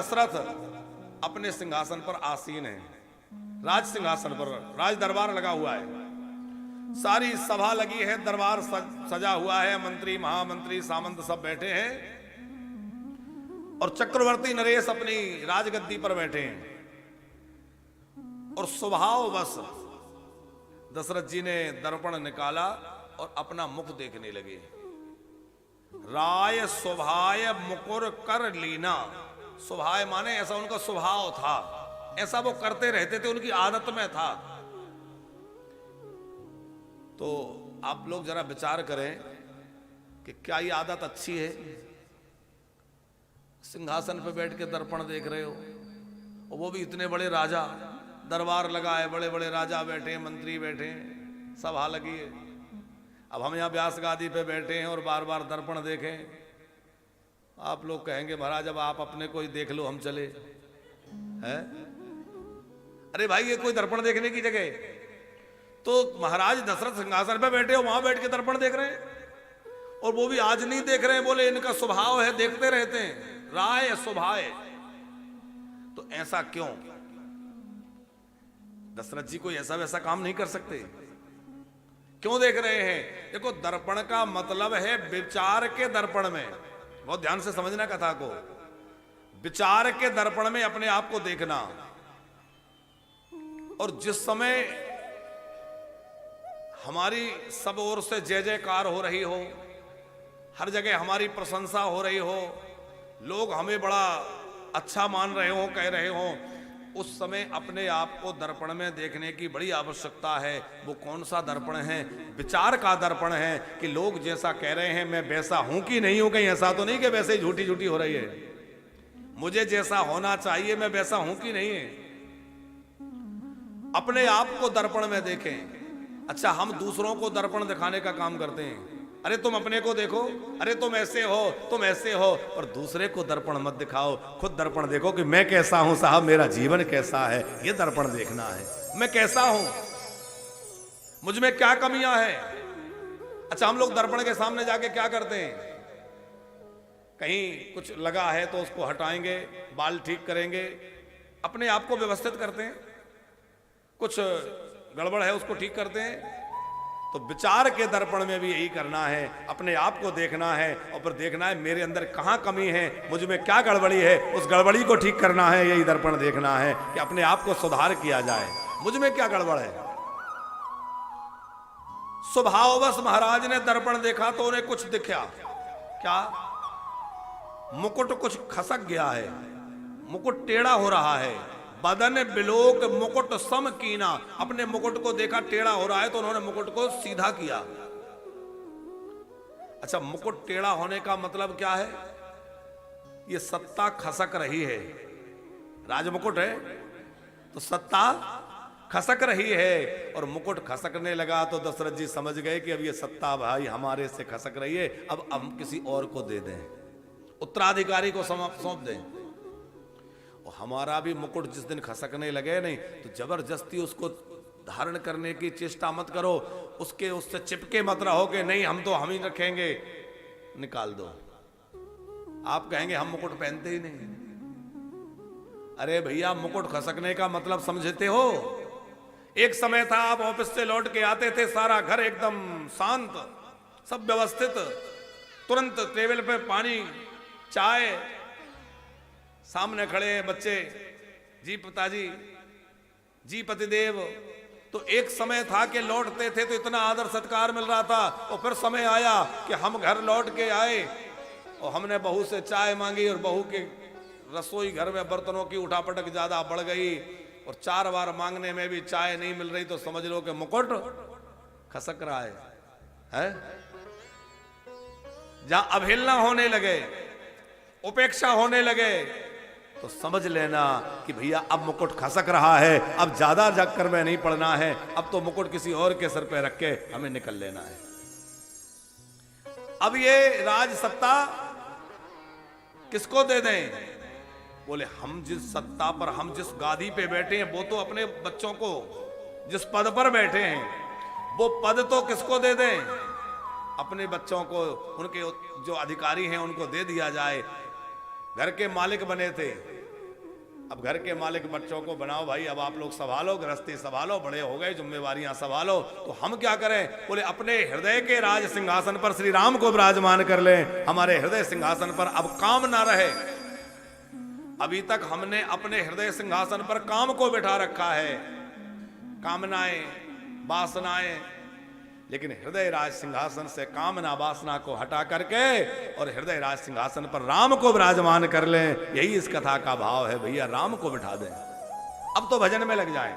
दशरथ अपने सिंहासन पर आसीन है, राज सिंहासन पर राज दरबार लगा हुआ है, सारी सभा लगी है, दरबार सजा हुआ है, मंत्री महामंत्री सामंत सब बैठे हैं और चक्रवर्ती नरेश अपनी राजगद्दी पर बैठे हैं। और स्वभाववश दशरथ जी ने दर्पण निकाला और अपना मुख देखने लगे। राय स्वभाय मुकुर कर लीना, स्वभाव माने ऐसा उनका स्वभाव था, ऐसा वो करते रहते थे, उनकी आदत में था। तो आप लोग जरा विचार करें कि क्या ये आदत अच्छी है? सिंहासन पे बैठ के दर्पण देख रहे हो, और वो भी इतने बड़े राजा, दरबार लगा है, बड़े बड़े राजा बैठे हैं, मंत्री बैठे हैं, सभा लगी है। अब हम यहाँ व्यास गादी पे बैठे हैं और बार बार दर्पण देखें। आप लोग कहेंगे महाराज अब आप अपने को ही देख लो, हम चले हैं। अरे भाई ये कोई दर्पण देखने की जगह? तो महाराज दशरथ सिंहासन पे बैठे हो, वहां बैठ के दर्पण देख रहे हैं, और वो भी आज नहीं देख रहे हैं, बोले इनका स्वभाव है, देखते रहते हैं, राय स्वभाव। तो ऐसा क्यों? दशरथ जी कोई ऐसा वैसा काम नहीं कर सकते, क्यों देख रहे हैं? देखो दर्पण का मतलब है विचार के दर्पण में, बहुत ध्यान से समझना कथा को, विचार के दर्पण में अपने आप को देखना। और जिस समय हमारी सब ओर से जय जयकार हो रही हो, हर जगह हमारी प्रशंसा हो रही हो, लोग हमें बड़ा अच्छा मान रहे हो, कह रहे हो, उस समय अपने आप को दर्पण में देखने की बड़ी आवश्यकता है। वो कौन सा दर्पण है? विचार का दर्पण है कि लोग जैसा कह रहे हैं मैं वैसा हूं कि नहीं हूं। कहीं ऐसा तो नहीं कि वैसे ही झूठी झूठी हो रही है, मुझे जैसा होना चाहिए मैं वैसा हूं कि नहीं है। अपने आप को दर्पण में देखें। अच्छा, हम दूसरों को दर्पण दिखाने का काम करते हैं, अरे तुम अपने को देखो, अरे तुम ऐसे हो, तुम ऐसे हो, और दूसरे को दर्पण मत दिखाओ, खुद दर्पण देखो कि मैं कैसा हूं साहब, मेरा जीवन कैसा है, ये दर्पण देखना है। मैं कैसा हूं, मुझ में क्या कमियां हैं। अच्छा, हम लोग दर्पण के सामने जाके क्या करते हैं? कहीं कुछ लगा है तो उसको हटाएंगे, बाल ठीक करेंगे, अपने आप को व्यवस्थित करते हैं, कुछ गड़बड़ है उसको ठीक करते हैं। तो विचार के दर्पण में भी यही करना है, अपने आप को देखना है और फिर देखना है मेरे अंदर कहाँ कमी है, मुझ में क्या गड़बड़ी है, उस गड़बड़ी को ठीक करना है। यही दर्पण देखना है कि अपने आप को सुधार किया जाए, मुझ में क्या गड़बड़ है। स्वभाववश महाराज ने दर्पण देखा तो उन्हें कुछ दिखा। क्या? मुकुट कुछ खसक गया है, मुकुट टेढ़ा हो रहा है। बदन बिलोक मुकुट सम कीना, अपने मुकुट को देखा टेढ़ा हो रहा है तो उन्होंने मुकुट को सीधा किया। अच्छा, मुकुट टेढ़ा होने का मतलब क्या है? ये सत्ता खसक रही है, राजमुकुट है तो सत्ता खसक रही है, और मुकुट खसकने लगा तो दशरथ जी समझ गए कि अब ये सत्ता भाई हमारे से खसक रही है, अब हम किसी और को दे दें, उत्तराधिकारी को सौंप दें। और हमारा भी मुकुट जिस दिन खसकने लगे नहीं तो जबरदस्ती उसको धारण करने की चेष्टा मत करो, उससे चिपके मत रहो कि नहीं हम तो हम ही रखेंगे, निकाल दो। आप कहेंगे हम मुकुट पहनते ही नहीं। अरे भैया, मुकुट खसकने का मतलब समझते हो? एक समय था आप ऑफिस से लौट के आते थे, सारा घर एकदम शांत, सब व्यवस्थित, तुरंत टेबल पे पानी, चाय, सामने खड़े हैं बच्चे, जी पिताजी, जी पतिदेव। तो एक समय था कि लौटते थे तो इतना आदर सत्कार मिल रहा था, और फिर समय आया कि हम घर लौट के आए और हमने बहू से चाय मांगी, और बहू के रसोई घर में बर्तनों की उठापटक ज्यादा बढ़ गई, और 4 बार मांगने में भी चाय नहीं मिल रही, तो समझ लो कि मुकुट खसक रहा है? जहां अवहेलना होने लगे, उपेक्षा होने लगे, तो समझ लेना कि भैया अब मुकुट खसक रहा है, अब ज्यादा चक्कर में नहीं पड़ना है, अब तो मुकुट किसी और के सर पे रख के हमें निकल लेना है। अब ये राज सत्ता किसको दे दें? बोले हम जिस सत्ता पर, हम जिस गादी पे बैठे हैं, वो तो अपने बच्चों को, जिस पद पर बैठे हैं वो पद तो किसको दे दें? अपने बच्चों को, उनके जो अधिकारी हैं उनको दे दिया जाए। घर के मालिक बने थे, अब घर के मालिक बच्चों को बनाओ भाई, अब आप लोग संभालो, गृहस्थी संभालो, बड़े हो गए, जिम्मेवारियां संभालो, तो हम क्या करें? बोले अपने हृदय के राज सिंहासन पर श्री राम को विराजमान कर लें। हमारे हृदय सिंहासन पर अब काम ना रहे। अभी तक हमने अपने हृदय सिंहासन पर काम को बिठा रखा है, कामनाएं, वासनाएं, लेकिन हृदय राज सिंहासन से कामना वासना को हटा करके और हृदय राज सिंहासन पर राम को विराजमान कर लें। यही इस कथा का भाव है भैया, राम को बिठा दें। अब तो भजन में लग जाए।